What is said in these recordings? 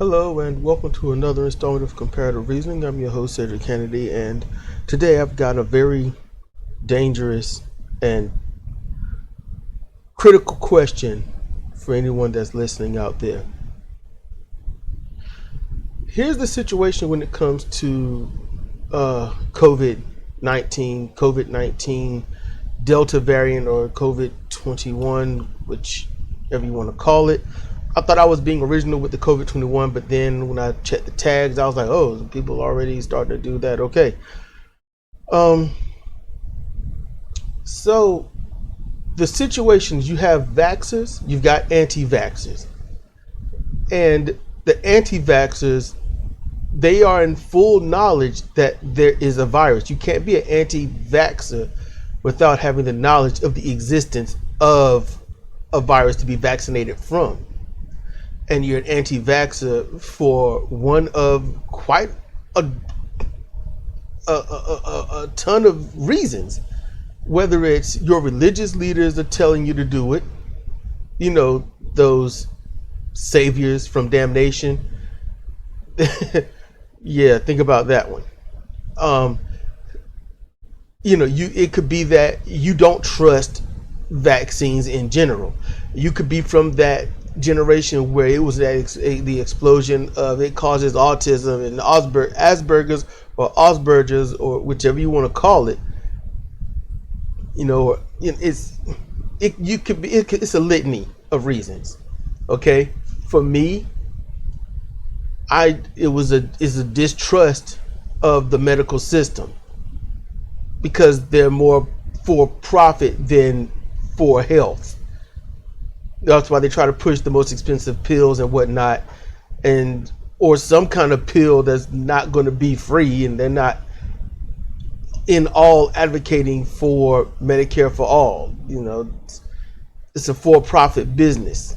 Hello and welcome to another installment of Comparative Reasoning. I'm your host, Sidra Kennedy, and today I've got a very dangerous and critical question for anyone that's listening out there. Here's the situation when it comes to COVID-19, Delta variant, or COVID-21, whichever you want to call it. I thought I was being original with the COVID-21, but then when I checked the tags, I was like, oh, people already starting to do that. Okay. So the situations, you have vaxxers, you've got anti-vaxxers. And the anti-vaxxers, they are in full knowledge that there is a virus. You can't be an anti-vaxxer without having the knowledge of the existence of a virus to be vaccinated from. And you're an anti-vaxxer for one of quite a ton of reasons. Whether it's your religious leaders are telling you to do it, you know, those saviors from damnation. Yeah, think about that one. It could be that you don't trust vaccines in general. You could be from that generation where it was the explosion of it causes autism and Asperger's or whichever you want to call it. It's a litany of reasons. Okay, for me, it's a distrust of the medical system because they're more for profit than for health. That's why they try to push the most expensive pills and whatnot, or some kind of pill that's not going to be free, and they're not in all advocating for Medicare for all. It's a for-profit business,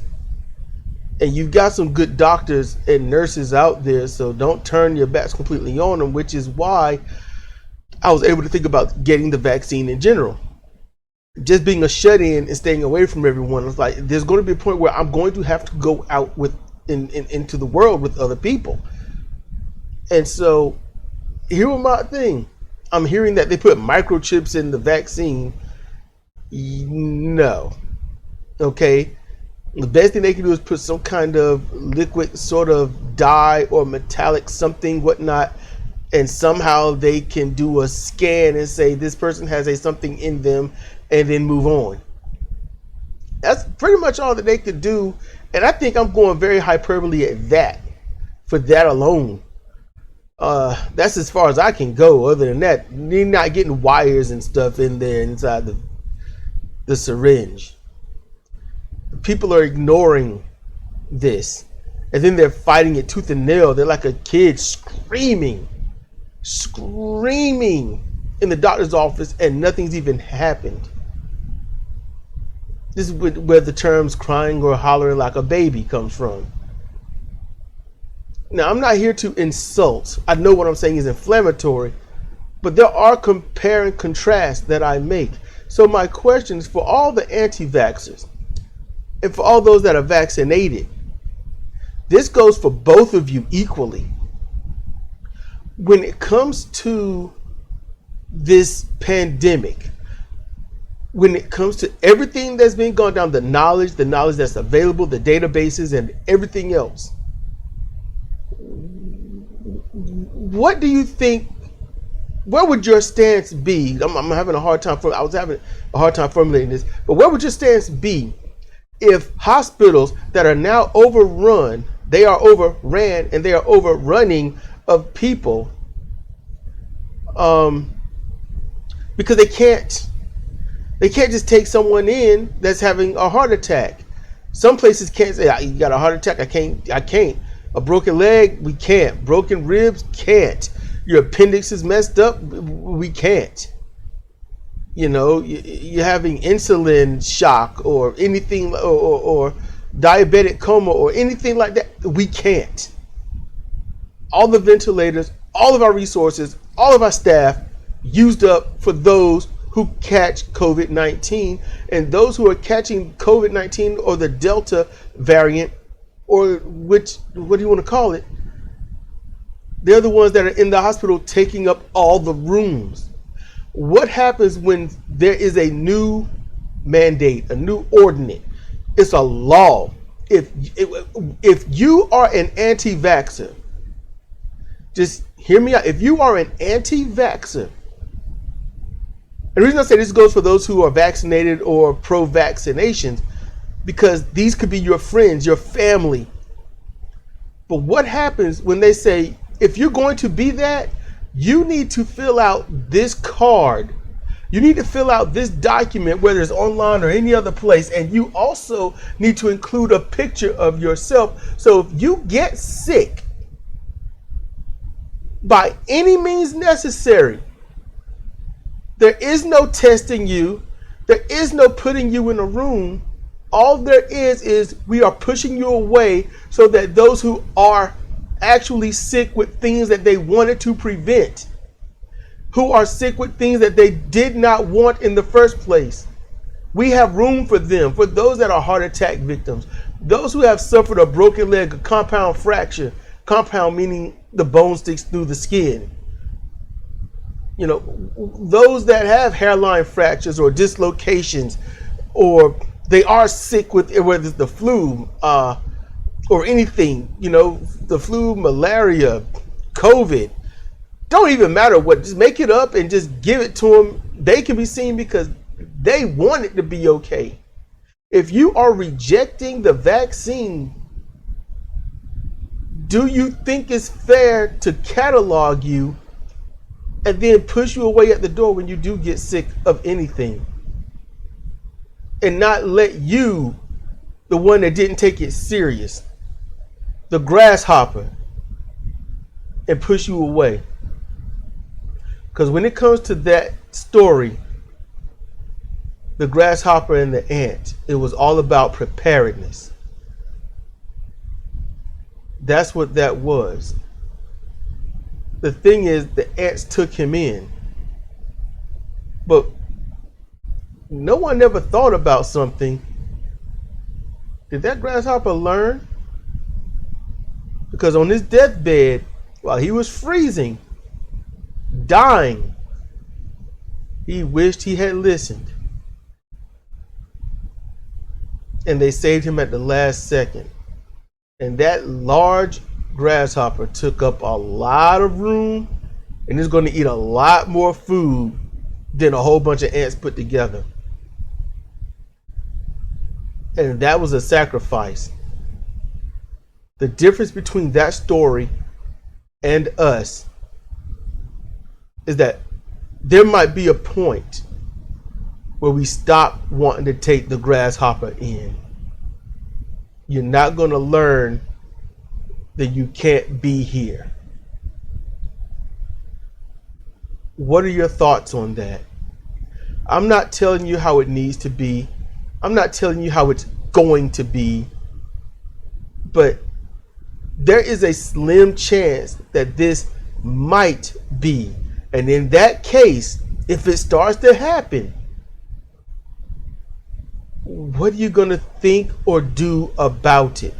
and you've got some good doctors and nurses out there, so don't turn your backs completely on them, which is why I was able to think about getting the vaccine in general. Just being a shut-in and staying away from everyone, it's like there's going to be a point where I'm going to have to go out into the world with other people. And so here was my thing. I'm hearing that they put microchips in the vaccine. No. Okay. The best thing they can do is put some kind of liquid sort of dye or metallic something, whatnot, and somehow they can do a scan and say this person has something in them, and then move on. That's pretty much all that they could do, and I think I'm going very hyperbole at that for that alone. That's as far as I can go. Other than that, you're not getting wires and stuff in there inside the syringe. People are ignoring this, and then they're fighting it tooth and nail. They're like a kid screaming in the doctor's office, and nothing's even happened. This is where the terms crying or hollering like a baby comes from. Now, I'm not here to insult. I know what I'm saying is inflammatory, but there are compare and contrast that I make. So my question is for all the anti-vaxxers and for all those that are vaccinated. This goes for both of you equally. When it comes to this pandemic, when it comes to everything that's been going down, the knowledge that's available, the databases and everything else, what do you think, where would your stance be? I'm having a hard time formulating this, but where would your stance be if hospitals that are now overrun, they are overran and they are overrunning of people, because they can't just take someone in that's having a heart attack. Some places can't say, you got a heart attack, I can't. A broken leg, we can't. Broken ribs, can't. Your appendix is messed up, we can't. You're having insulin shock or anything, or diabetic coma or anything like that, we can't. All the ventilators, all of our resources, all of our staff used up for those who catch COVID-19, and those who are catching COVID-19 or the Delta variant or what do you want to call it? They're the ones that are in the hospital taking up all the rooms. What happens when there is a new mandate, a new ordinance? It's a law. If you are an anti-vaxxer, just hear me out. If you are an anti-vaxxer, and the reason I say this goes for those who are vaccinated or pro-vaccinations, because these could be your friends, your family. But what happens when they say, if you're going to be that, you need to fill out this card. You need to fill out this document, whether it's online or any other place. And you also need to include a picture of yourself. So if you get sick, by any means necessary, there is no testing you. There is no putting you in a room. All there is we are pushing you away so that those who are actually sick with things that they wanted to prevent, who are sick with things that they did not want in the first place, we have room for them. For those that are heart attack victims, those who have suffered a broken leg, a compound fracture, compound meaning the bone sticks through the skin, those that have hairline fractures or dislocations, or they are sick with, whether it's the flu, or anything, the flu, malaria, COVID, don't even matter what, just make it up and just give it to them. They can be seen because they want it to be okay. If you are rejecting the vaccine, do you think it's fair to catalog you and then push you away at the door when you do get sick of anything, and not let you, the one that didn't take it serious, the grasshopper, and push you away? Because when it comes to that story, the grasshopper and the ant, it was all about preparedness. That's what that was. The thing is, the ants took him in, but no one ever thought about something. Did that grasshopper learn? Because on his deathbed, while he was freezing, dying, he wished he had listened. And they saved him at the last second. And that large grasshopper took up a lot of room and is going to eat a lot more food than a whole bunch of ants put together. And that was a sacrifice. The difference between that story and us is that there might be a point where we stop wanting to take the grasshopper in. You're not going to learn that you can't be here. What are your thoughts on that? I'm not telling you how it needs to be. I'm not telling you how it's going to be. But there is a slim chance that this might be. And in that case, if it starts to happen, what are you going to think or do about it?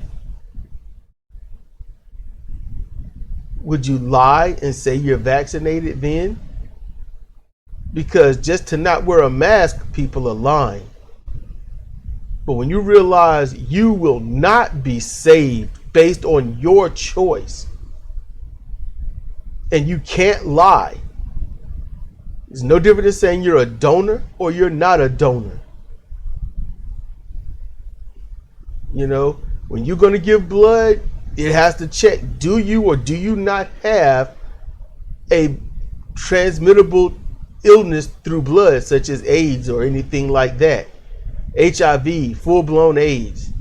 Would you lie and say you're vaccinated then? Because just to not wear a mask, people are lying. But when you realize you will not be saved based on your choice, and you can't lie, it's no different than saying you're a donor or you're not a donor. When you're going to give blood, it has to check, do you or do you not have a transmittable illness through blood, such as AIDS or anything like that. HIV, full-blown AIDS.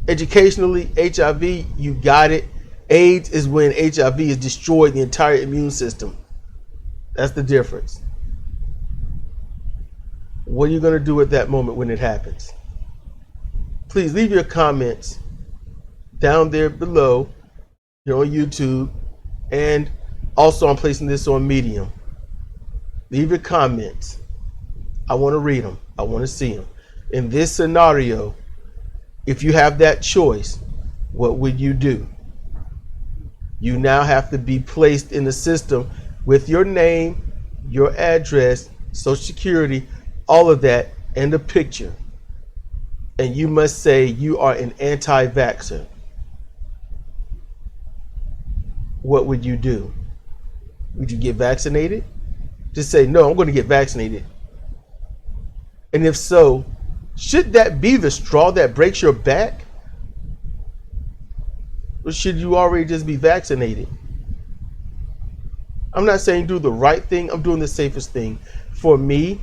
Educationally, HIV, you got it. AIDS is when HIV has destroyed the entire immune system. That's the difference. What are you going to do at that moment when it happens? Please leave your comments down there below here on YouTube, and also I'm placing this on Medium. Leave your comments. I want to read them. I want to see them. In this scenario, If you have that choice, what would you do? You now have to be placed in the system with your name, your address, social security, all of that, and a picture. And you must say you are an anti-vaxxer. What would you do? Would you get vaccinated? Just say, no, I'm going to get vaccinated. And if so, should that be the straw that breaks your back? Or should you already just be vaccinated? I'm not saying do the right thing. I'm doing the safest thing. For me,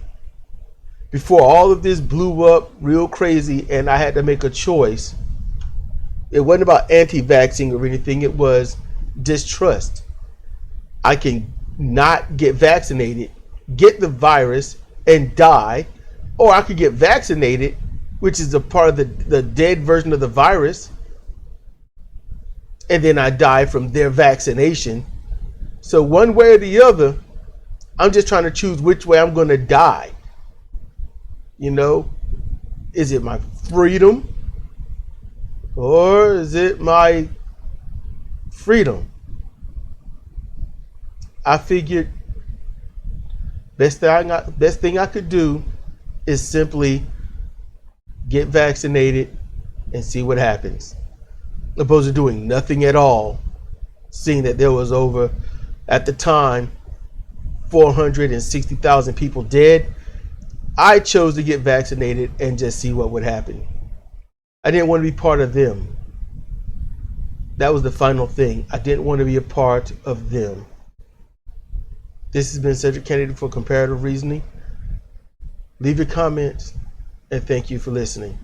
before all of this blew up real crazy and I had to make a choice, it wasn't about anti-vaxxing or anything. It was distrust. I can not get vaccinated, get the virus, and die. Or I could get vaccinated, which is a part of the dead version of the virus, and then I die from their vaccination. So one way or the other, I'm just trying to choose which way I'm going to die. You know, is it my freedom or is it my freedom? I figured best thing I could do is simply get vaccinated and see what happens, opposed to doing nothing at all, seeing that there was over, at the time, 460,000 people dead. I chose to get vaccinated and just see what would happen. I didn't want to be part of them. That was the final thing. I didn't want to be a part of them. This has been Cedric Kennedy for Comparative Reasoning. Leave your comments, and thank you for listening.